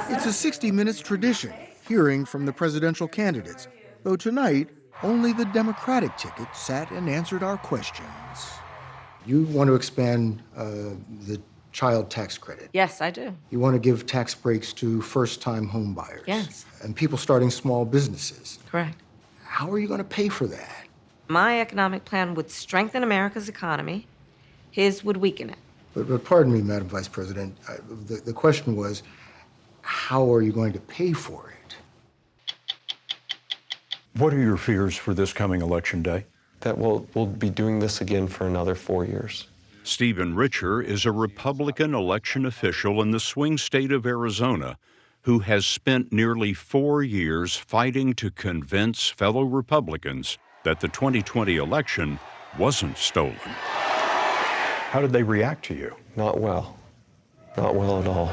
It's a 60 Minutes tradition, hearing from the presidential candidates, though tonight, only the Democratic ticket sat and answered our questions. You want to expand the child tax credit. Yes, I do. You want to give tax breaks to first-time home buyers. Yes. And people starting small businesses. Correct. How are you going to pay for that? My economic plan would strengthen America's economy. His would weaken it. But pardon me, Madam Vice President, the question was, how are you going to pay for it? What are your fears for this coming election day? That we'll be doing this again for another 4 years. Stephen Richer is a Republican election official in the swing state of Arizona who has spent nearly 4 years fighting to convince fellow Republicans that the 2020 election wasn't stolen. How did they react to you? Not well. Not well at all.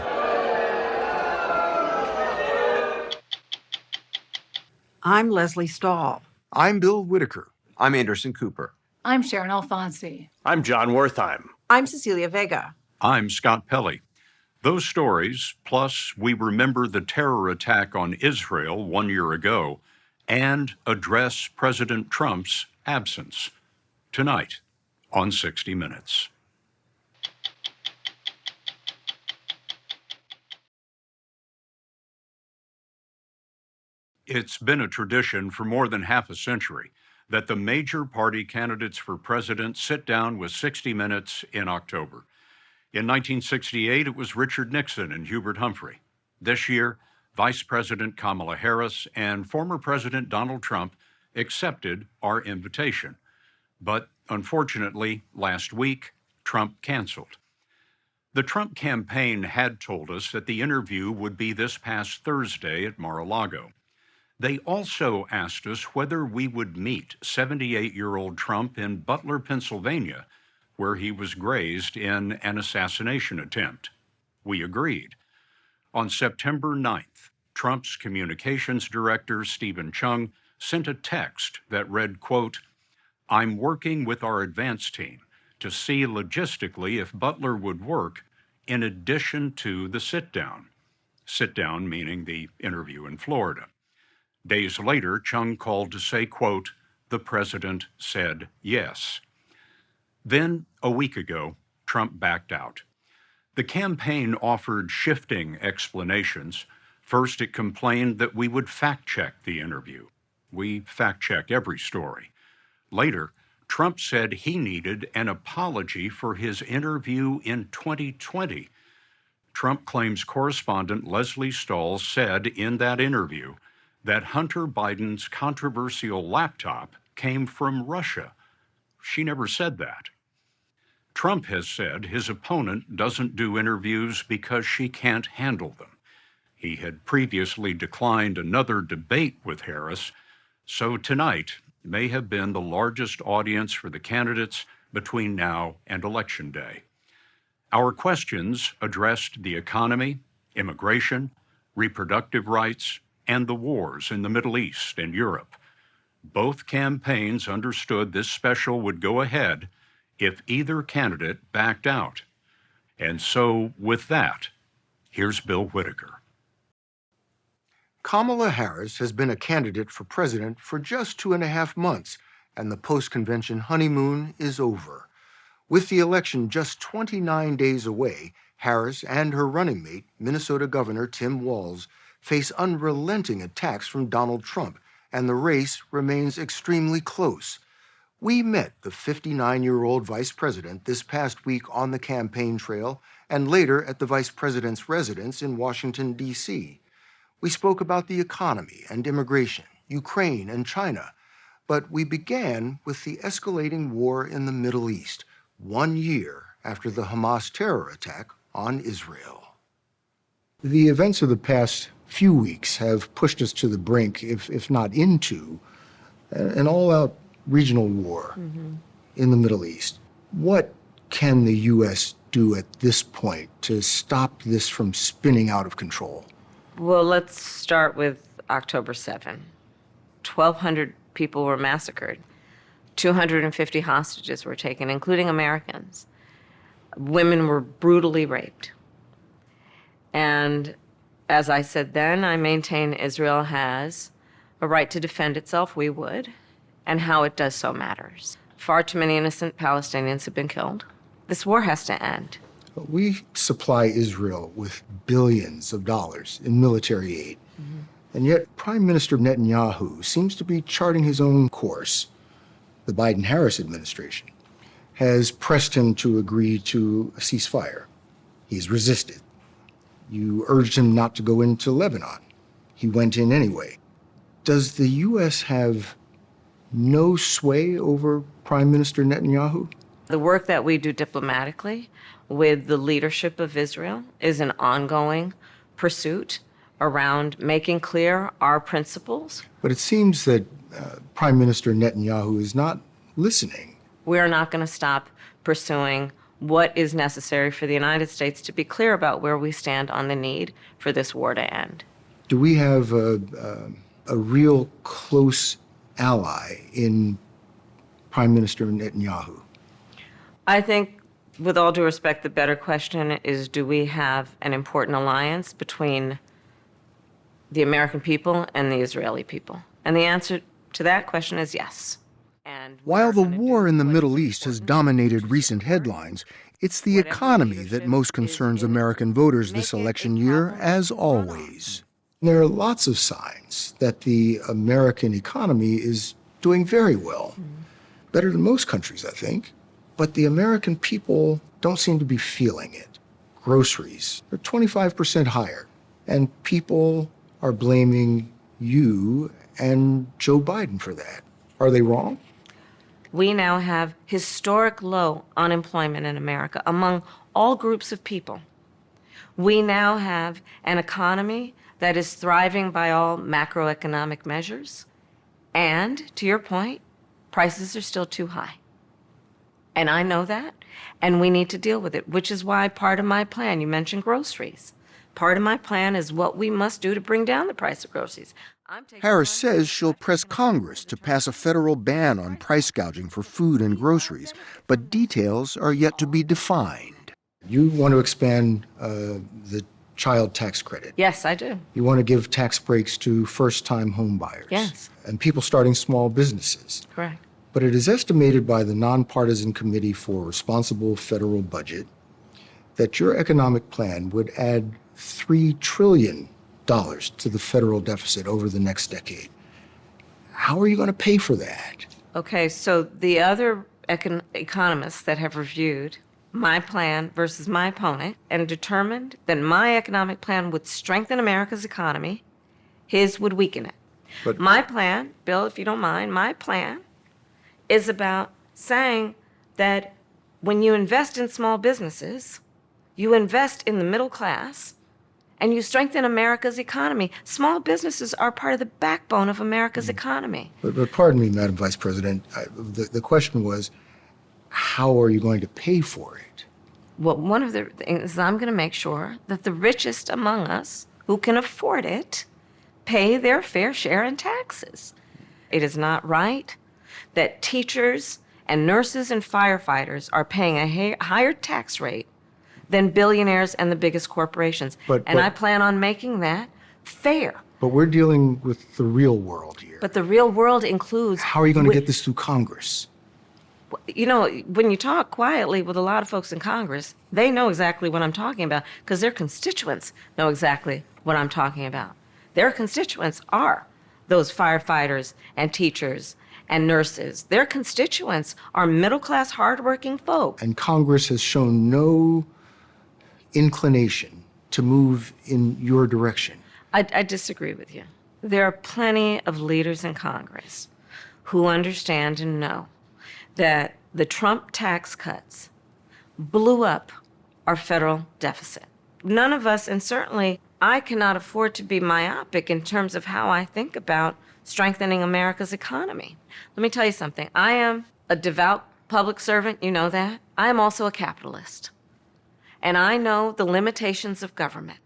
I'm Leslie Stahl. I'm Bill Whitaker. I'm Anderson Cooper. I'm Sharon Alfonsi. I'm John Wertheim. I'm Cecilia Vega. I'm Scott Pelley. Those stories, plus we remember the terror attack on Israel 1 year ago, and address President Trump's absence tonight on 60 Minutes. It's been a tradition for more than half a century that the major party candidates for president sit down with 60 Minutes in October. In 1968, it was Richard Nixon and Hubert Humphrey. This year, Vice President Kamala Harris and former President Donald Trump accepted our invitation. But unfortunately, last week, Trump canceled. The Trump campaign had told us that the interview would be this past Thursday at Mar-a-Lago. They also asked us whether we would meet 78-year-old Trump in Butler, Pennsylvania, where he was grazed in an assassination attempt. We agreed. On September 9th, Trump's communications director, Stephen Chung, sent a text that read, quote, "I'm working with our advance team to see logistically if Butler would work in addition to the sit-down." Sit-down meaning the interview in Florida. Days later, Chung called to say, quote, "The president said yes." Then, a week ago, Trump backed out. The campaign offered shifting explanations. First, it complained that we would fact-check the interview. We fact-check every story. Later, Trump said he needed an apology for his interview in 2020. Trump claims correspondent Leslie Stahl said in that interview that Hunter Biden's controversial laptop came from Russia. She never said that. Trump has said his opponent doesn't do interviews because she can't handle them. He had previously declined another debate with Harris, so tonight may have been the largest audience for the candidates between now and Election Day. Our questions addressed the economy, immigration, reproductive rights, and the wars in the Middle East and Europe. Both campaigns understood this special would go ahead if either candidate backed out. And so, with that, here's Bill Whitaker. Kamala Harris has been a candidate for president for just 2.5 months, and the post-convention honeymoon is over. With the election just 29 days away, Harris and her running mate, Minnesota Governor Tim Walz, face unrelenting attacks from Donald Trump, and the race remains extremely close. We met the 59-year-old vice president this past week on the campaign trail and later at the vice president's residence in Washington, D.C. We spoke about the economy and immigration, Ukraine and China, but we began with the escalating war in the Middle East, 1 year after the Hamas terror attack on Israel. The events of the past few weeks have pushed us to the brink, if not into, an all-out regional war in the Middle East. What can the U.S. do at this point to stop this from spinning out of control? Well, let's start with October 7. 1,200 people were massacred. 250 hostages were taken, including Americans. Women were brutally raped. And As I said then, I maintain Israel has a right to defend itself. We would. And how it does so matters. Far too many innocent Palestinians have been killed. This war has to end. We supply Israel with billions of dollars in military aid. And yet, Prime Minister Netanyahu seems to be charting his own course. The Biden-Harris administration has pressed him to agree to a ceasefire. He's resisted. You urged him not to go into Lebanon. He went in anyway. Does the U.S. have no sway over Prime Minister Netanyahu? The work that we do diplomatically with the leadership of Israel is an ongoing pursuit around making clear our principles. But it seems that Prime Minister Netanyahu is not listening. We're not going to stop pursuing what is necessary for the United States to be clear about where we stand on the need for this war to end. Do we have a real close ally in Prime Minister Netanyahu? I think, with all due respect, the better question is, do we have an important alliance between the American people and the Israeli people? And the answer to that question is yes. And While the war in the Middle East has dominated recent headlines, it's the economy that most concerns American voters this election year, as always. There are lots of signs that the American economy is doing very well, better than most countries, I think. But the American people don't seem to be feeling it. Groceries are 25% higher, and people are blaming you and Joe Biden for that. Are they wrong? we now have historic low unemployment in America among all groups of people. We now have an economy that is thriving by all macroeconomic measures. And, to your point, prices are still too high. And I know that, and we need to deal with it, which is why part of my plan, you mentioned groceries, part of my plan is what we must do to bring down the price of groceries. Harris says she'll press Congress to pass a federal ban on price gouging for food and groceries, but details are yet to be defined. You want to expand the child tax credit. Yes, I do. You want to give tax breaks to first-time home buyers. Yes. And people starting small businesses. Correct. But it is estimated by the Nonpartisan Committee for Responsible Federal Budget that your economic plan would add $3 trillion to the federal deficit over the next decade. How are you going to pay for that? Okay, so the other economists that have reviewed my plan versus my opponent and determined that my economic plan would strengthen America's economy, his would weaken it. But My plan, Bill, if you don't mind, my plan is about saying that when you invest in small businesses, you invest in the middle class, and you strengthen America's economy. Small businesses are part of the backbone of America's economy. But pardon me, Madam Vice President, the question was, how are you going to pay for it? Well, one of the things is I'm going to make sure that the richest among us who can afford it pay their fair share in taxes. It is not right that teachers and nurses and firefighters are paying a higher tax rate than billionaires and the biggest corporations. But I plan on making that fair. But we're dealing with the real world here. But the real world includes... How are you going to get this through Congress? You know, when you talk quietly with a lot of folks in Congress, they know exactly what I'm talking about because their constituents know exactly what I'm talking about. Their constituents are those firefighters and teachers and nurses. Their constituents are middle-class, hardworking folk. And Congress has shown no inclination to move in your direction. I disagree with you. There are plenty of leaders in Congress who understand and know that the Trump tax cuts blew up our federal deficit. None of us, and certainly I cannot afford to be myopic in terms of how I think about strengthening America's economy. Let me tell you something. I am a devout public servant, you know that. I am also a capitalist. And I know the limitations of government.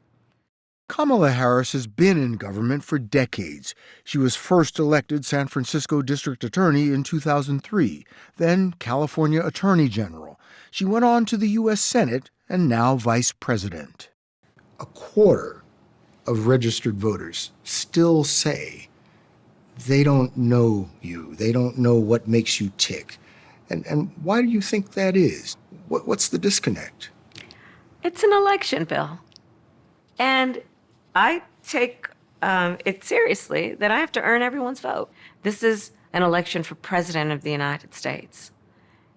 Kamala Harris has been in government for decades. She was first elected San Francisco District Attorney in 2003, then California Attorney General. She went on to the U.S. Senate and now Vice President. A quarter of registered voters still say they don't know you. They don't know what makes you tick. And why do you think that is? What's the disconnect? It's an election bill. And I take it seriously that I have to earn everyone's vote. This is an election for President of the United States.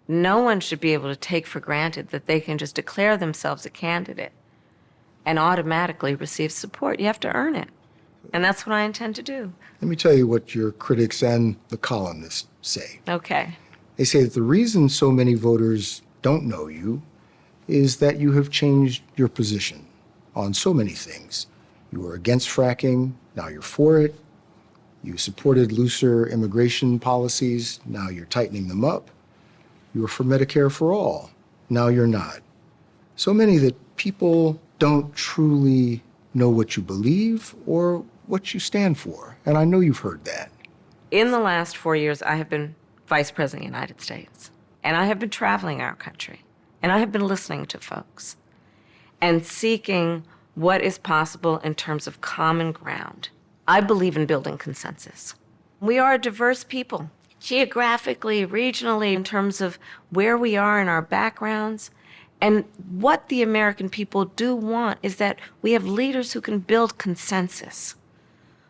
No one should be able to take for granted that they can just declare themselves a candidate and automatically receive support. You have to earn it. And that's what I intend to do. Let me tell you what your critics and the columnists say. Okay. They say that the reason so many voters don't know you is that you have changed your position on so many things. You were against fracking, now you're for it. You supported looser immigration policies, now you're tightening them up. You were for Medicare for all, now you're not. So many that people don't truly know what you believe or what you stand for. And I know you've heard that. In the last 4 years, I have been Vice President of the United States. And I have been traveling our country. And I have been listening to folks and seeking what is possible in terms of common ground. I believe in building consensus. We are a diverse people, geographically, regionally, in terms of where we are in our backgrounds. And what the American people do want is that we have leaders who can build consensus,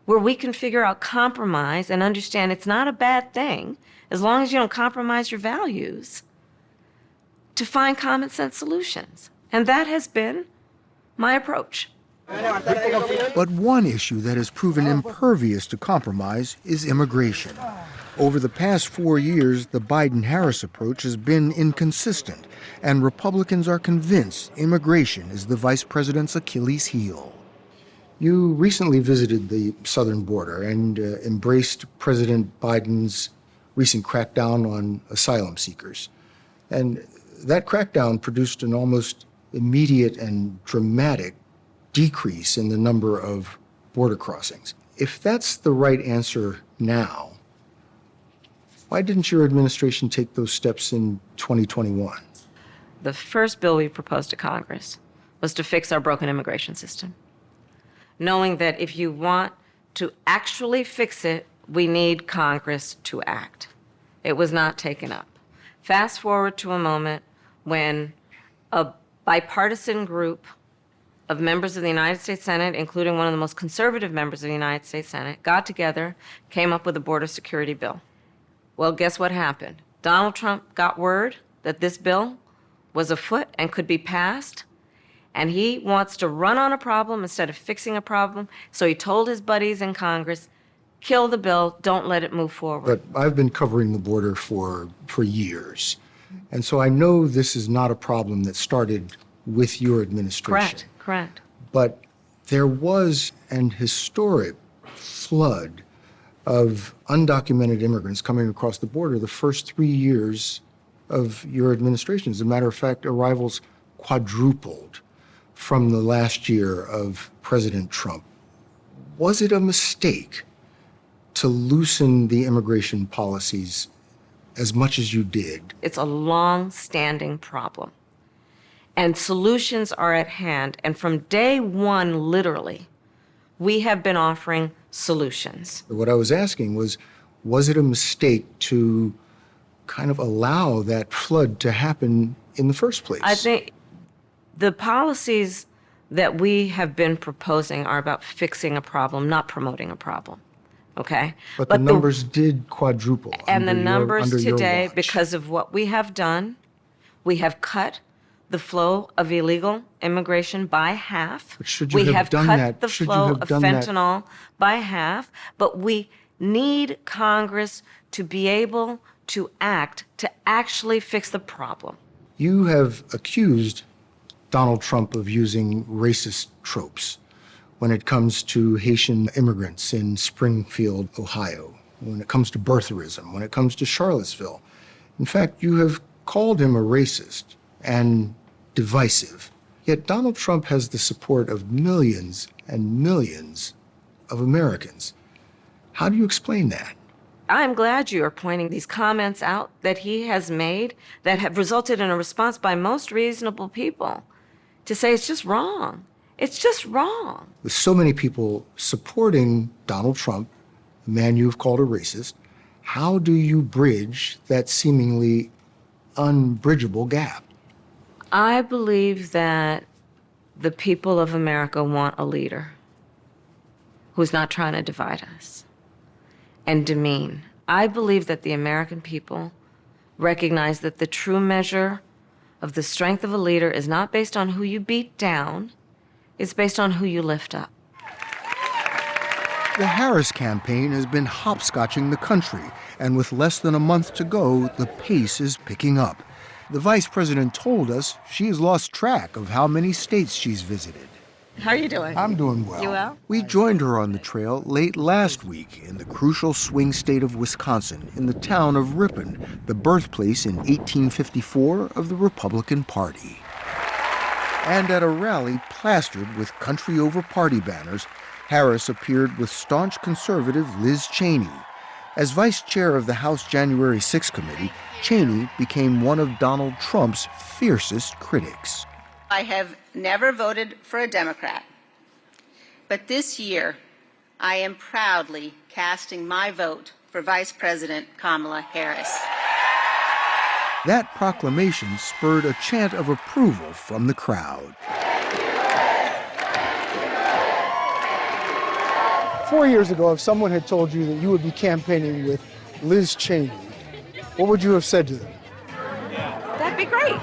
where we can figure out compromise and understand it's not a bad thing, as long as you don't compromise your values, to find common sense solutions. And that has been my approach. But one issue that has proven impervious to compromise is immigration. Over the past 4 years, the Biden-Harris approach has been inconsistent, and Republicans are convinced immigration is the vice president's Achilles heel. You recently visited the southern border and embraced President Biden's recent crackdown on asylum seekers. And that crackdown produced an almost immediate and dramatic decrease in the number of border crossings. If that's the right answer now, why didn't your administration take those steps in 2021? The first bill we proposed to Congress was to fix our broken immigration system, knowing that if you want to actually fix it, we need Congress to act. It was not taken up. Fast forward to a moment when a bipartisan group of members of the United States Senate, including one of the most conservative members of the United States Senate, got together, came up with a border security bill. Well, guess what happened? Donald Trump got word that this bill was afoot and could be passed, and he wants to run on a problem instead of fixing a problem. So he told his buddies in Congress, kill the bill, don't let it move forward. But I've been covering the border for years. And so I know this is not a problem that started with your administration. Correct. But there was an historic flood of undocumented immigrants coming across the border the first 3 years of your administration. As a matter of fact, arrivals quadrupled from the last year of President Trump. Was it a mistake to loosen the immigration policies as much as you did? It's a long-standing problem. And solutions are at hand. And from day one, literally, we have been offering solutions. What I was asking was it a mistake to kind of allow that flood to happen in the first place? I think the policies that we have been proposing are about fixing a problem, not promoting a problem. Okay? But the numbers did quadruple. And the under numbers your today, watch. because of what we have done, we have cut the flow of illegal immigration by half. But should you we have have done cut that? the Should you flow have of done that? fentanyl by half, but we need Congress to be able to act to actually fix the problem. You have accused Donald Trump of using racist tropes when it comes to Haitian immigrants in Springfield, Ohio, when it comes to birtherism, when it comes to Charlottesville. In fact, you have called him a racist and divisive. Yet Donald Trump has the support of millions and millions of Americans. How do you explain that? I'm glad you are pointing these comments out that he has made that have resulted in a response by most reasonable people to say it's just wrong. It's just wrong. With so many people supporting Donald Trump, the man you have called a racist, how do you bridge that seemingly unbridgeable gap? I believe that the people of America want a leader who's not trying to divide us and demean. I believe that the American people recognize that the true measure of the strength of a leader is not based on who you beat down, it's based on who you lift up. The Harris campaign has been hopscotching the country, and with less than a month to go, the pace is picking up. The vice president told us she has lost track of how many states she's visited. How are you doing? I'm doing well. You well? We joined her on the trail late last week in the crucial swing state of Wisconsin, in the town of Ripon, the birthplace in 1854 of the Republican Party. And at a rally plastered with country over party banners, Harris appeared with staunch conservative Liz Cheney. As vice chair of the House January 6 committee, Cheney became one of Donald Trump's fiercest critics. I have never voted for a Democrat, but this year I am proudly casting my vote for Vice President Kamala Harris. That proclamation spurred a chant of approval from the crowd. 4 years ago, if someone had told you that you would be campaigning with Liz Cheney, what would you have said to them? That'd be great.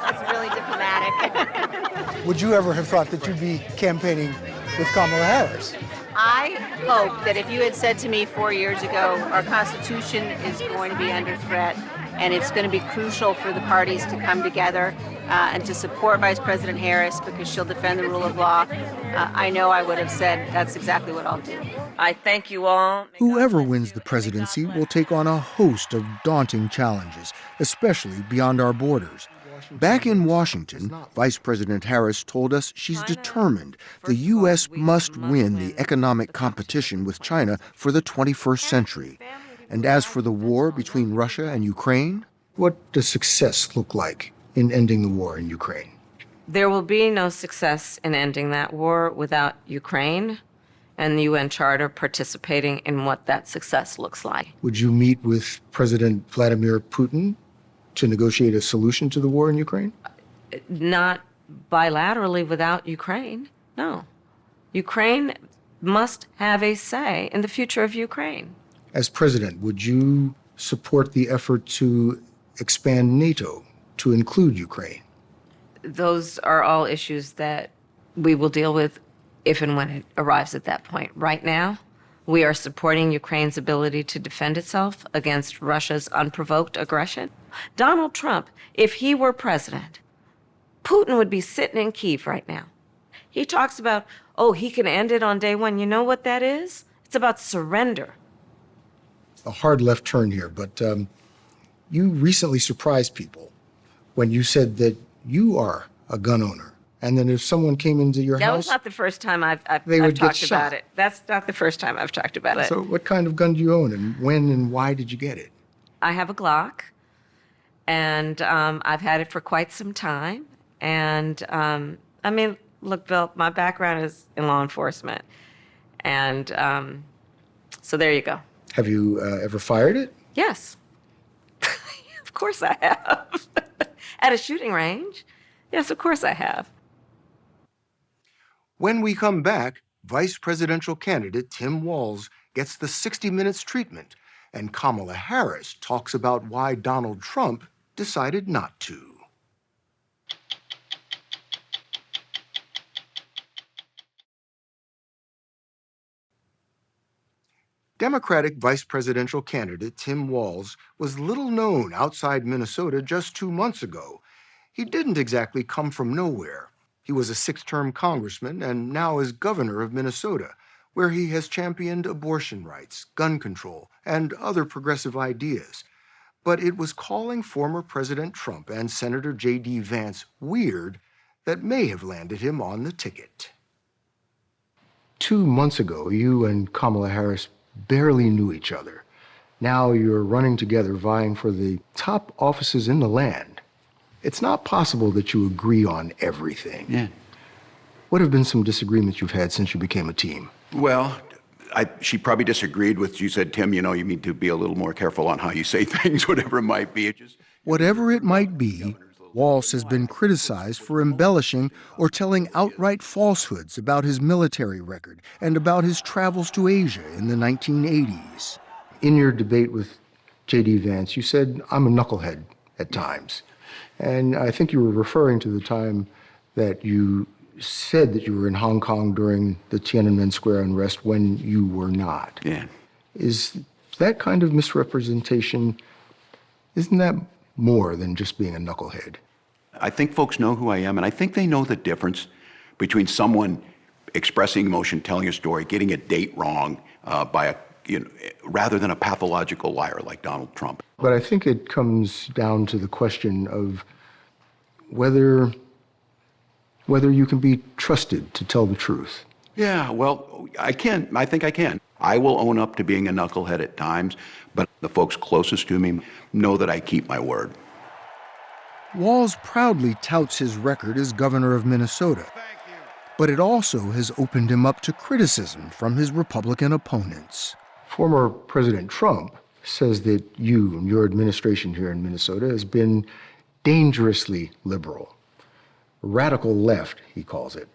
That's really diplomatic. Would you ever have thought that you'd be campaigning with Kamala Harris? I hope that if you had said to me 4 years ago, our Constitution is going to be under threat and it's going to be crucial for the parties to come together and to support Vice President Harris because she'll defend the rule of law, I know I would have said that's exactly what I'll do. I thank you all. Whoever wins the presidency will take on a host of daunting challenges, especially beyond our borders. Back in Washington, Vice President Harris told us she's determined the U.S. must win the economic competition with China for the 21st century. And as for the war between Russia and Ukraine, what does success look like in ending the war in Ukraine? There will be no success in ending that war without Ukraine and the UN Charter participating in what that success looks like. Would you meet with President Vladimir Putin to negotiate a solution to the war in Ukraine? Not bilaterally without Ukraine, no. Ukraine must have a say in the future of Ukraine. As president, would you support the effort to expand NATO to include Ukraine? Those are all issues that we will deal with if and when it arrives at that point. Right now, we are supporting Ukraine's ability to defend itself against Russia's unprovoked aggression. Donald Trump, if he were president, Putin would be sitting in Kyiv right now. He talks about, oh, he can end it on day one. You know what that is? It's about surrender. A hard left turn here, but you recently surprised people when you said that you are a gun owner, and then if someone came into your That house... was not the first time I've they would get talked shot. about it. That's not the first time I've talked about it. So what kind of gun do you own, and when and why did you get it? I have a Glock, and I've had it for quite some time. And I mean, look, Bill, my background is in law enforcement. And so there you go. Have you ever fired it? Yes. Of course I have. At a shooting range. Yes, of course I have. When we come back, Vice Presidential candidate Tim Walz gets the 60 Minutes treatment, and Kamala Harris talks about why Donald Trump decided not to. Democratic vice presidential candidate Tim Walz was little known outside Minnesota just 2 months ago. He didn't exactly come from nowhere. He was a 6-term congressman and now is governor of Minnesota, where he has championed abortion rights, gun control, and other progressive ideas. But it was calling former President Trump and Senator J.D. Vance weird that may have landed him on the ticket. 2 months ago, you and Kamala Harris barely knew each other. Now you're running together, vying for the top offices in the land. It's not possible that you agree on everything. Yeah, What have been some disagreements you've had since you became a team? Well, she probably disagreed with, you said, Tim, you need to be a little more careful on how you say things, whatever it might be. Whatever it might be, Walz has been criticized for embellishing or telling outright falsehoods about his military record and about his travels to Asia in the 1980s. In your debate with J.D. Vance, you said, "I'm a knucklehead at times." And I think you were referring to the time that you said that you were in Hong Kong during the Tiananmen Square unrest when you were not. Yeah. Is that kind of misrepresentation, isn't that more than just being a knucklehead? I think folks know who I am, and I think they know the difference between someone expressing emotion, telling a story, getting a date wrong rather than a pathological liar like Donald Trump. But I think it comes down to the question of whether you can be trusted to tell the truth. Yeah, well, I can. I think I can. I will own up to being a knucklehead at times, but the folks closest to me know that I keep my word. Walz proudly touts his record as governor of Minnesota, but it also has opened him up to criticism from his Republican opponents. Former President Trump says that you and your administration here in Minnesota has been dangerously liberal. Radical left, he calls it.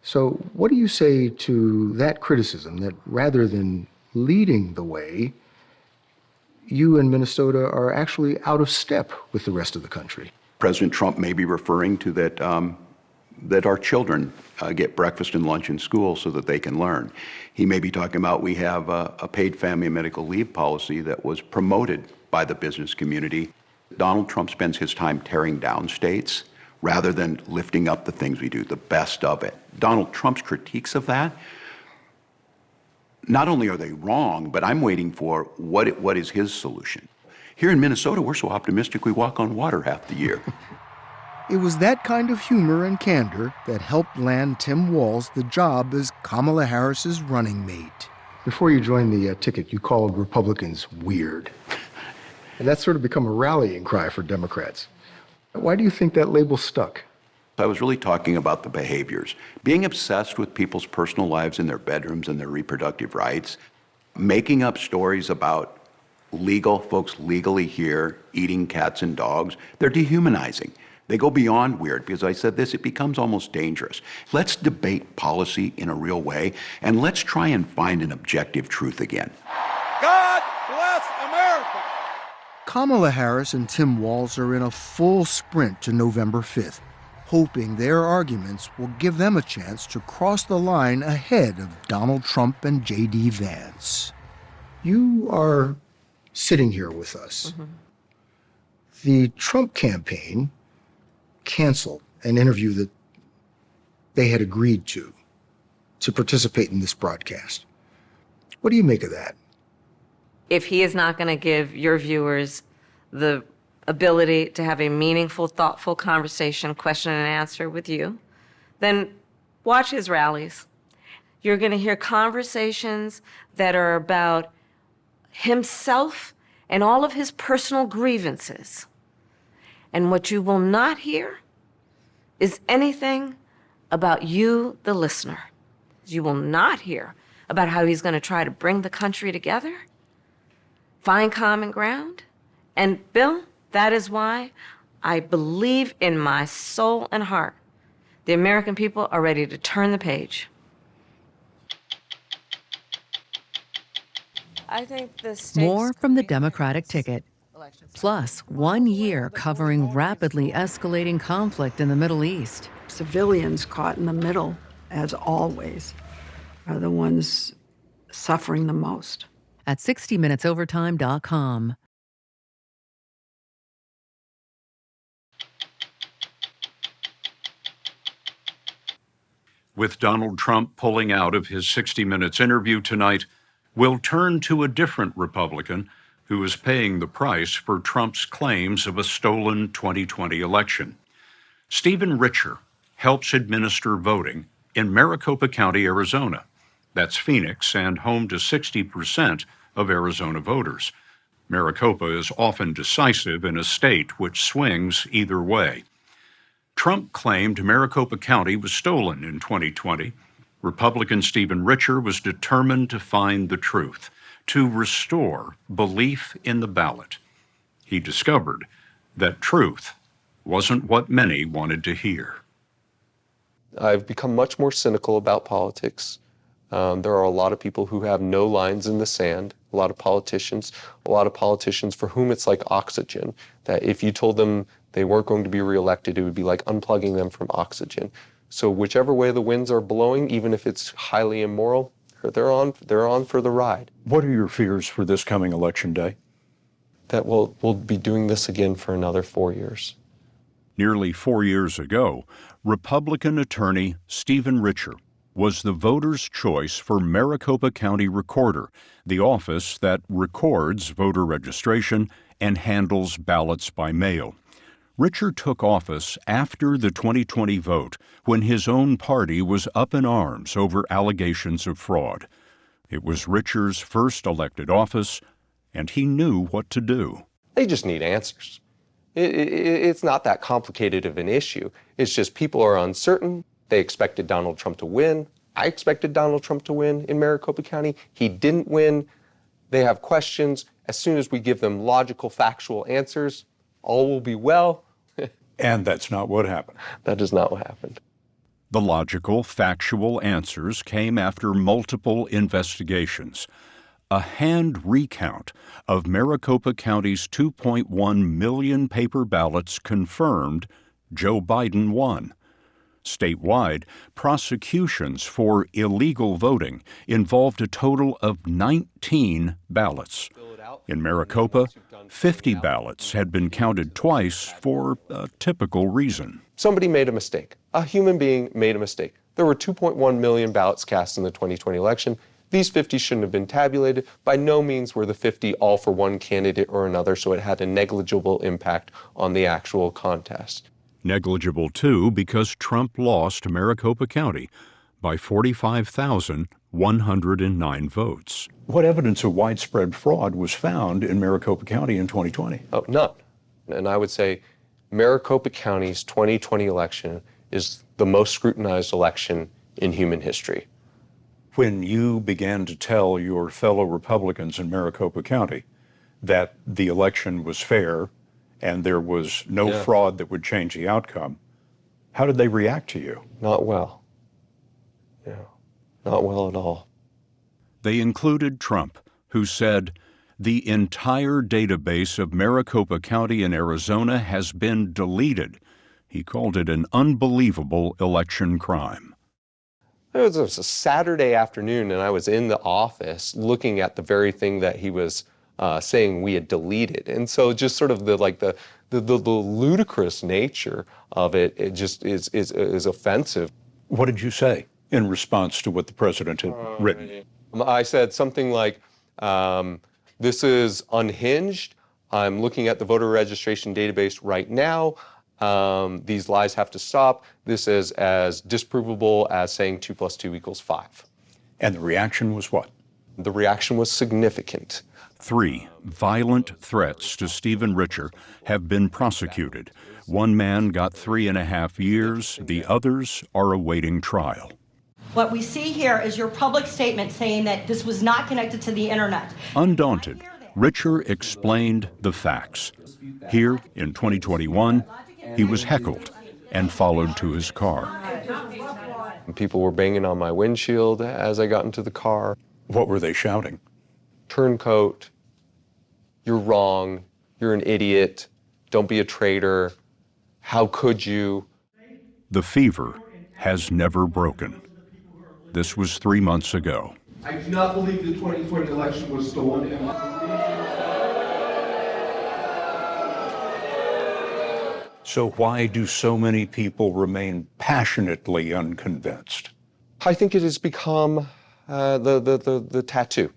So what do you say to that criticism, that rather than leading the way, you in Minnesota are actually out of step with the rest of the country? President Trump may be referring to that our children get breakfast and lunch in school so that they can learn. He may be talking about we have a paid family and medical leave policy that was promoted by the business community. Donald Trump spends his time tearing down states rather than lifting up the things we do, the best of it. Donald Trump's critiques of that, not only are they wrong, but I'm waiting for what is his solution. Here in Minnesota, we're so optimistic we walk on water half the year. It was that kind of humor and candor that helped land Tim Walz the job as Kamala Harris's running mate. Before you joined the ticket, you called Republicans weird. And that's sort of become a rallying cry for Democrats. Why do you think that label stuck? I was really talking about the behaviors. Being obsessed with people's personal lives in their bedrooms and their reproductive rights, making up stories about folks legally here eating cats and dogs, they're dehumanizing. They go beyond weird because I said this, it becomes almost dangerous. Let's debate policy in a real way, and let's try and find an objective truth again. God bless America. Kamala Harris and Tim Walz are in a full sprint to November 5th, hoping their arguments will give them a chance to cross the line ahead of Donald Trump and J.D. Vance. You are sitting here with us. Mm-hmm. The Trump campaign canceled an interview that they had agreed to participate in this broadcast. What do you make of that? If he is not going to give your viewers the ability to have a meaningful, thoughtful conversation, question and answer with you, then watch his rallies. You're going to hear conversations that are about himself and all of his personal grievances. And what you will not hear is anything about you, the listener. You will not hear about how he's going to try to bring the country together, find common ground. And Bill, that is why I believe in my soul and heart the American people are ready to turn the page. I think the stakes More from the Democratic ticket. Plus, 1 year covering rapidly escalating conflict in the Middle East. Civilians caught in the middle, as always, are the ones suffering the most. At 60minutesovertime.com. With Donald Trump pulling out of his 60 Minutes interview tonight, we'll turn to a different Republican who is paying the price for Trump's claims of a stolen 2020 election. Stephen Richer helps administer voting in Maricopa County, Arizona. That's Phoenix and home to 60% of Arizona voters. Maricopa is often decisive in a state which swings either way. Trump claimed Maricopa County was stolen in 2020. Republican Stephen Richer was determined to find the truth, to restore belief in the ballot. He discovered that truth wasn't what many wanted to hear. I've become much more cynical about politics. There are a lot of people who have no lines in the sand, a lot of politicians for whom it's like oxygen, that if you told them they weren't going to be reelected, it would be like unplugging them from oxygen. So whichever way the winds are blowing, even if it's highly immoral, they're on for the ride. What are your fears for this coming election day? That we'll be doing this again for another 4 years. Nearly 4 years ago, Republican attorney Stephen Richer was the voters' choice for Maricopa County Recorder, the office that records voter registration and handles ballots by mail. Richer took office after the 2020 vote, when his own party was up in arms over allegations of fraud. It was Richer's first elected office, and he knew what to do. They just need answers. It's not that complicated of an issue. It's just people are uncertain. They expected Donald Trump to win. I expected Donald Trump to win in Maricopa County. He didn't win. They have questions. As soon as we give them logical, factual answers, all will be well. And that's not what happened. That is not what happened. The logical, factual answers came after multiple investigations. A hand recount of Maricopa County's 2.1 million paper ballots confirmed Joe Biden won. Statewide, prosecutions for illegal voting involved a total of 19 ballots. In Maricopa, 50 ballots had been counted twice for a typical reason. Somebody made a mistake. A human being made a mistake. There were 2.1 million ballots cast in the 2020 election. These 50 shouldn't have been tabulated. By no means were the 50 all for one candidate or another, so it had a negligible impact on the actual contest. Negligible, too, because Trump lost Maricopa County by 45,109 votes. What evidence of widespread fraud was found in Maricopa County in 2020? Oh, none. And I would say Maricopa County's 2020 election is the most scrutinized election in human history. When you began to tell your fellow Republicans in Maricopa County that the election was fair and there was no fraud that would change the outcome, how did they react to you? Not well. Yeah, not well at all. They included Trump, who said, "The entire database of Maricopa County in Arizona has been deleted." He called it an unbelievable election crime. It was a Saturday afternoon, and I was in the office looking at the very thing that he was saying we had deleted. And so just sort of the ludicrous nature of it, it just is offensive. What did you say in response to what the president had written? I said something like, this is unhinged. I'm looking at the voter registration database right now. These lies have to stop. This is as disprovable as saying 2 + 2 = 5. And the reaction was what? The reaction was significant. 3 violent threats to Stephen Richer have been prosecuted. One man got 3.5 years. The others are awaiting trial. What we see here is your public statement saying that this was not connected to the internet. Undaunted, Richer explained the facts. Here in 2021, he was heckled and followed to his car. People were banging on my windshield as I got into the car. What were they shouting? Turncoat, you're wrong, you're an idiot, don't be a traitor, how could you? The fever has never broken. This was 3 months ago. I do not believe the 2020 election was stolen. So why do so many people remain passionately unconvinced? I think it has become the tattoo.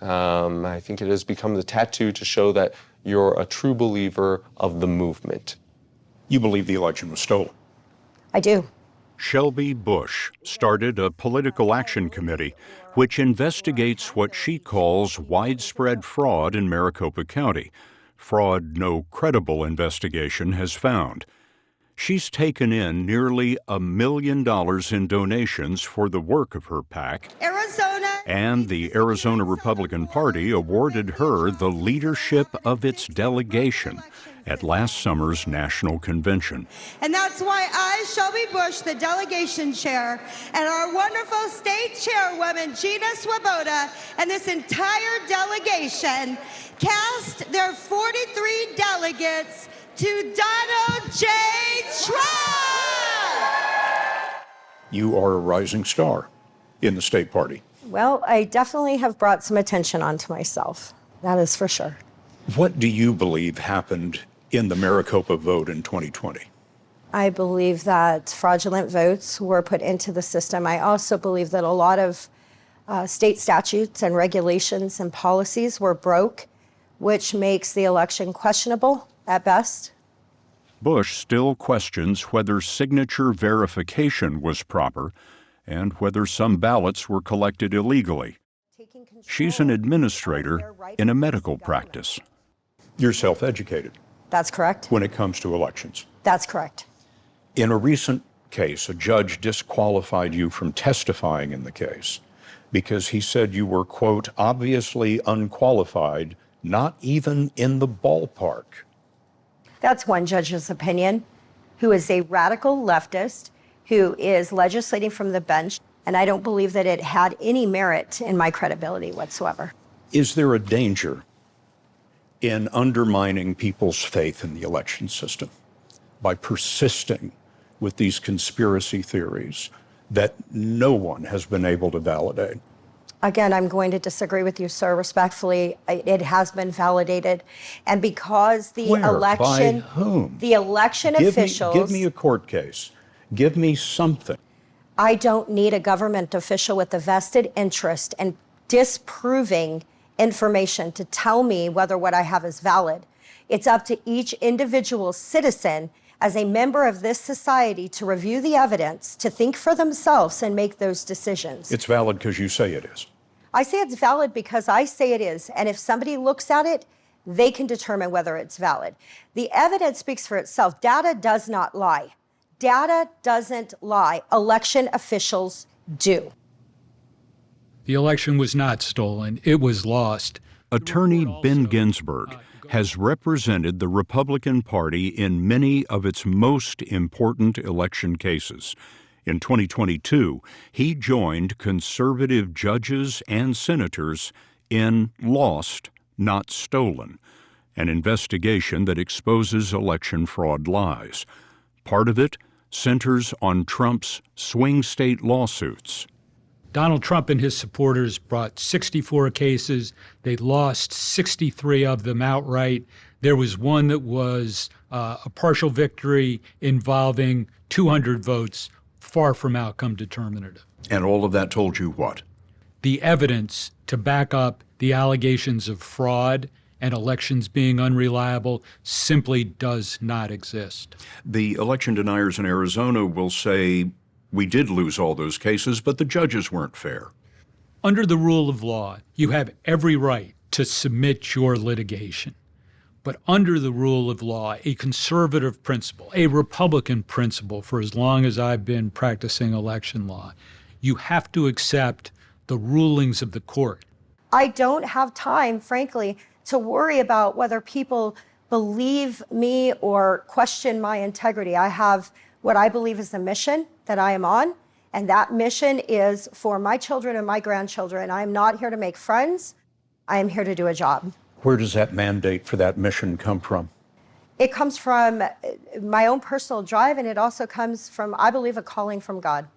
I think it has become the tattoo to show that you're a true believer of the movement. You believe the election was stolen? I do. Shelby Bush started a political action committee which investigates what she calls widespread fraud in Maricopa County, fraud no credible investigation has found. She's taken in nearly $1 million in donations for the work of her PAC, Arizona. and the Arizona Republican Party awarded her the leadership of its delegation at last summer's national convention. And that's why I, Shelby Bush, the delegation chair, and our wonderful state chairwoman, Gina Swoboda, and this entire delegation cast their 43 delegates to Donald J. Trump! You are a rising star in the state party. Well, I definitely have brought some attention onto myself. That is for sure. What do you believe happened in the Maricopa vote in 2020? I believe that fraudulent votes were put into the system. I also believe that a lot of state statutes and regulations and policies were broke, which makes the election questionable at best. Bush still questions whether signature verification was proper and whether some ballots were collected illegally. She's an administrator in a medical practice. You're self-educated That's correct. when it comes to elections. That's correct. In a recent case, a judge disqualified you from testifying in the case because he said you were, quote, obviously unqualified, not even in the ballpark. That's one judge's opinion, who is a radical leftist, who is legislating from the bench, and I don't believe that it had any merit in my credibility whatsoever. Is there a danger in undermining people's faith in the election system by persisting with these conspiracy theories that no one has been able to validate? Again, I'm going to disagree with you, sir, respectfully. It has been validated. And because the Where? election... By whom? The election officials... Give me a court case. Give me something. I don't need a government official with a vested interest in disproving information to tell me whether what I have is valid. It's up to each individual citizen as a member of this society to review the evidence, to think for themselves and make those decisions. It's valid because you say it is. I say it's valid because I say it is. And if somebody looks at it, they can determine whether it's valid. The evidence speaks for itself. Data does not lie. Data doesn't lie. Election officials do. The election was not stolen. It was lost. Attorney Ben Ginsburg has represented the Republican Party in many of its most important election cases. In 2022, he joined conservative judges and senators in Lost, Not Stolen, an investigation that exposes election fraud lies. Part of it centers on Trump's swing state lawsuits. Donald Trump and his supporters brought 64 cases. They lost 63 of them outright. There was one that was a partial victory involving 200 votes, far from outcome determinative. And all of that told you what? The evidence to back up the allegations of fraud and elections being unreliable simply does not exist. The election deniers in Arizona will say, we did lose all those cases, but the judges weren't fair. Under the rule of law, you have every right to submit your litigation. But under the rule of law, a conservative principle, a Republican principle for as long as I've been practicing election law, you have to accept the rulings of the court. I don't have time, frankly, to worry about whether people believe me or question my integrity. I have what I believe is the mission that I am on, and that mission is for my children and my grandchildren. I am not here to make friends. I am here to do a job. Where does that mandate for that mission come from? It comes from my own personal drive, and it also comes from, I believe, a calling from God.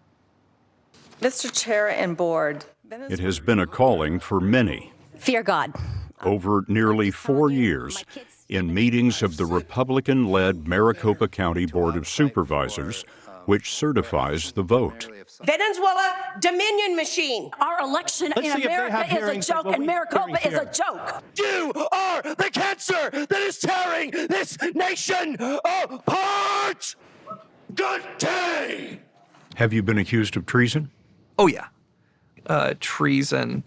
Mr. Chair and Board. It has been a calling for many. Fear God. Over nearly 4 years, in meetings of the Republican-led Maricopa County Board of Supervisors, which certifies the vote. Venezuela Dominion machine. Our election in America is a joke, and Maricopa is a joke. You are the cancer that is tearing this nation apart! Good day! Have you been accused of treason? Oh, yeah. Treason.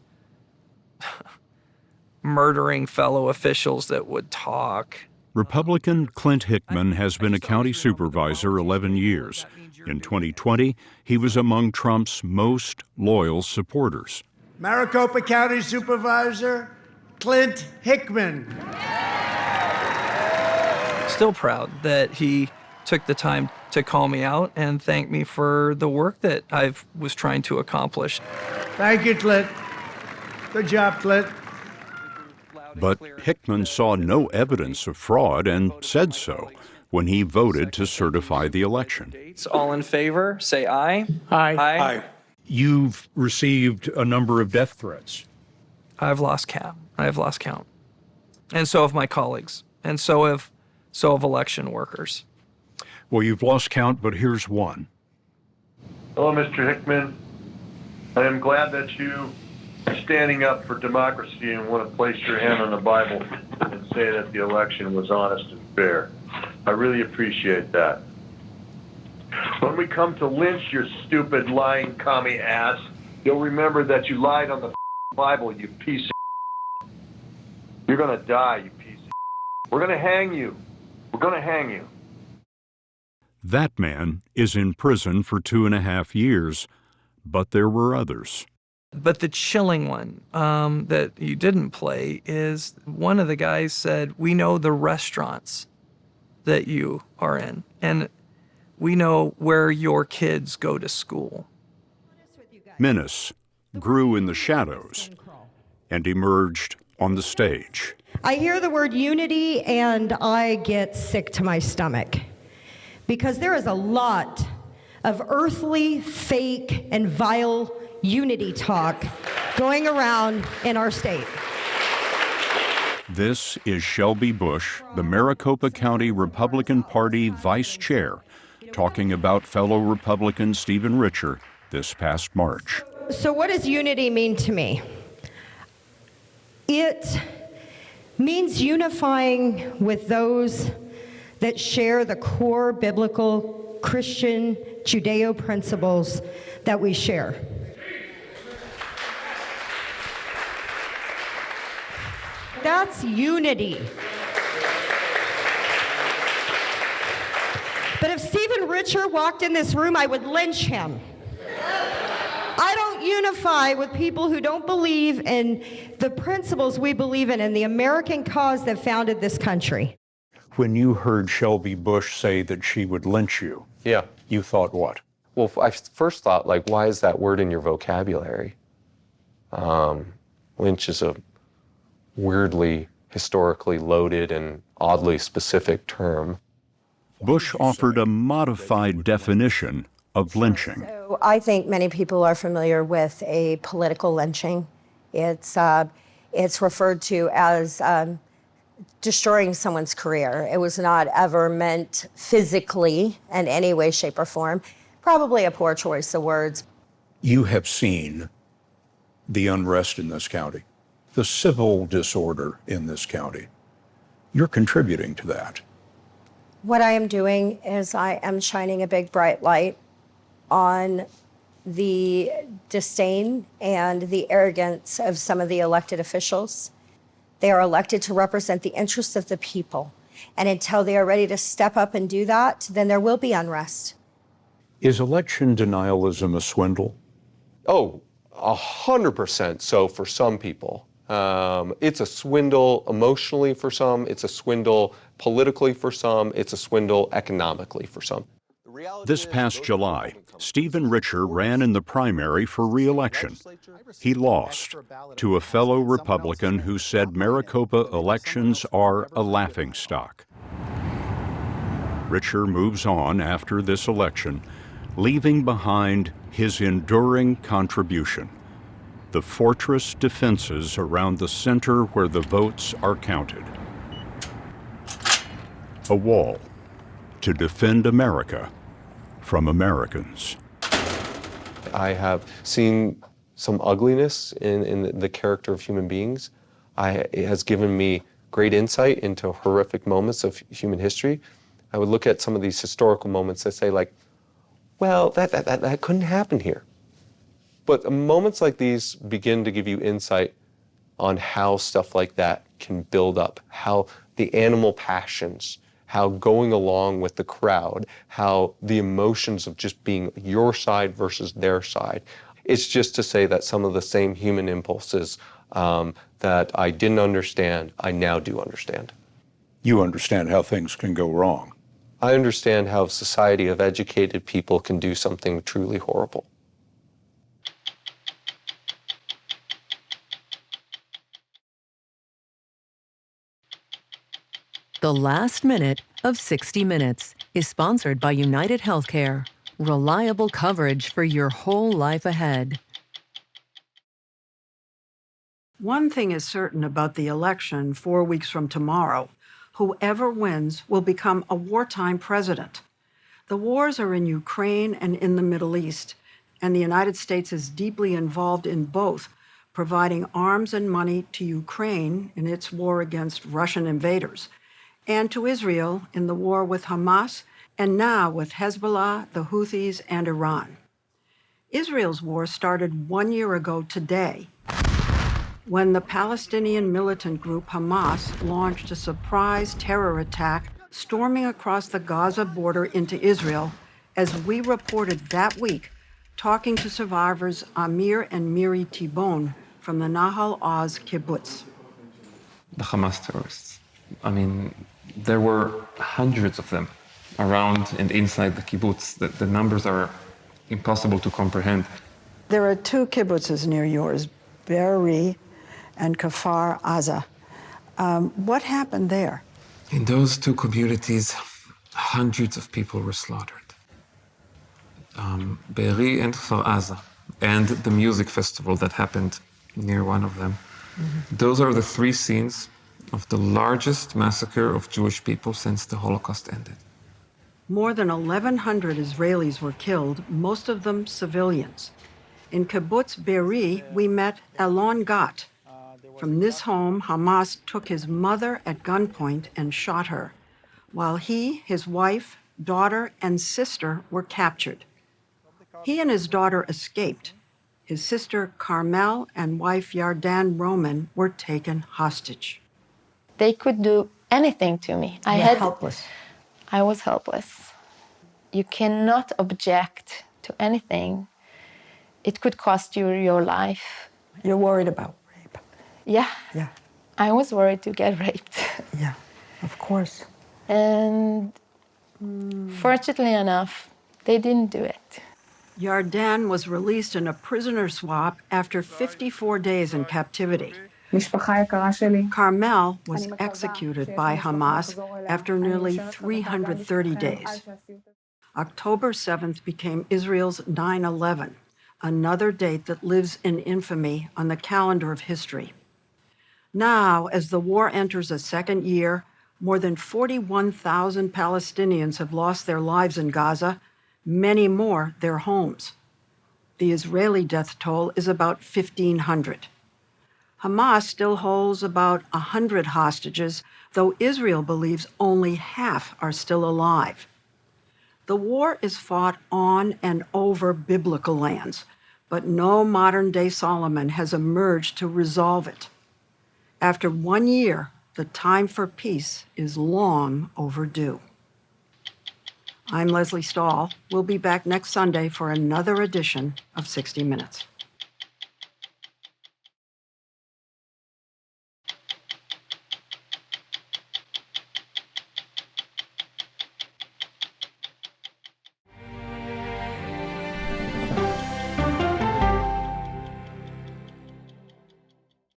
Murdering fellow officials that would talk. Republican Clint Hickman has been a county supervisor 11 years. In 2020, he was among Trump's most loyal supporters. Maricopa County Supervisor Clint Hickman. Still proud that he took the time to call me out and thank me for the work that I was trying to accomplish. Thank you, Clint. Good job, Clint. But Hickman saw no evidence of fraud and said so when he voted to certify the election. All in favor, say aye. Aye. Aye. You've received a number of death threats. I've lost count. And so have my colleagues. And so have election workers. Well, you've lost count, but here's one. Hello, Mr. Hickman. I am glad that you are standing up for democracy and want to place your hand on the Bible and say that the election was honest and fair. I really appreciate that. When we come to lynch your stupid, lying, commie ass, you'll remember that you lied on the Bible, you piece of. You're going to die, you piece of. We're going to hang you. We're going to hang you. That man is in prison for 2.5 years, but there were others. But the chilling one that you didn't play is one of the guys said, we know the restaurants that you are in, and we know where your kids go to school. Menace grew in the shadows and emerged on the stage. I hear the word unity and I get sick to my stomach because there is a lot of earthly, fake, and vile unity talk going around in our state. This is Shelby Bush, the Maricopa County Republican Party Vice Chair, talking about fellow Republican Stephen Richer this past March. So what does unity mean to me? It means unifying with those that share the core biblical Christian Judeo principles that we share. That's unity. But if Stephen Richer walked in this room, I would lynch him. I don't unify with people who don't believe in the principles we believe in and the American cause that founded this country. When you heard Shelby Bush say that she would lynch you, Yeah. you thought what? Well, I first thought, like, why is that word in your vocabulary? Lynch is a weirdly, historically loaded and oddly specific term. Bush offered a modified definition of lynching. So I think many people are familiar with a political lynching. It's referred to as destroying someone's career. It was not ever meant physically in any way, shape, or form. Probably a poor choice of words. You have seen the unrest in this county, the civil disorder in this county. You're contributing to that. What I am doing is I am shining a big bright light on the disdain and the arrogance of some of the elected officials. They are elected to represent the interests of the people. And until they are ready to step up and do that, then there will be unrest. Is election denialism a swindle? Oh, 100% so for some people. It's a swindle emotionally for some, it's a swindle politically for some, it's a swindle economically for some. This past July, Stephen Richer ran in the primary for re-election. He lost to a fellow Republican who said Maricopa elections are a laughingstock. Richer moves on after this election, leaving behind his enduring contribution, the fortress defenses around the center where the votes are counted. A wall to defend America from Americans. I have seen some ugliness in the character of human beings. It has given me great insight into horrific moments of human history. I would look at some of these historical moments that say, like, well, that couldn't happen here. But moments like these begin to give you insight on how stuff like that can build up, how the animal passions, how going along with the crowd, how the emotions of just being your side versus their side. It's just to say that some of the same human impulses that I didn't understand, I now do understand. You understand how things can go wrong. I understand how a society of educated people can do something truly horrible. The last minute of 60 Minutes is sponsored by United Healthcare. Reliable coverage for your whole life ahead. One thing is certain about the election 4 weeks from tomorrow. Whoever wins will become a wartime president. The wars are in Ukraine and in the Middle East, and the United States is deeply involved in both, providing arms and money to Ukraine in its war against Russian invaders, and to Israel in the war with Hamas, and now with Hezbollah, the Houthis, and Iran. Israel's war started 1 year ago today, when the Palestinian militant group Hamas launched a surprise terror attack storming across the Gaza border into Israel, as we reported that week, talking to survivors Amir and Miri Tibon from the Nahal Oz kibbutz. The Hamas terrorists. I mean, there were hundreds of them around and inside the kibbutz. The numbers are impossible to comprehend. There are two kibbutzes near yours, Be'eri and Kfar Aza. What happened there? In those two communities, hundreds of people were slaughtered. Be'eri and Kfar Aza, and the music festival that happened near one of them. Those are the three scenes of the largest massacre of Jewish people since the Holocaust ended. More than 1,100 Israelis were killed, most of them civilians. In kibbutz Be'eri, we met Elon Gat. From this home, Hamas took his mother at gunpoint and shot her, while he, his wife, daughter, and sister were captured. He and his daughter escaped. His sister Carmel and wife Yardan Roman were taken hostage. They could do anything to me. Helpless. I was helpless. You cannot object to anything. It could cost you your life. You're worried about rape. Yeah. Yeah. I was worried to get raped. Yeah, of course. And fortunately enough, they didn't do it. Yardan was released in a prisoner swap after 54 days in captivity. Carmel was executed by Hamas after nearly 330 days. October 7th became Israel's 9/11, another date that lives in infamy on the calendar of history. Now, as the war enters a second year, more than 41,000 Palestinians have lost their lives in Gaza, many more their homes. The Israeli death toll is about 1,500. Hamas still holds about 100 hostages, though Israel believes only half are still alive. The war is fought on and over biblical lands, but no modern-day Solomon has emerged to resolve it. After 1 year, the time for peace is long overdue. I'm Leslie Stahl. We'll be back next Sunday for another edition of 60 Minutes.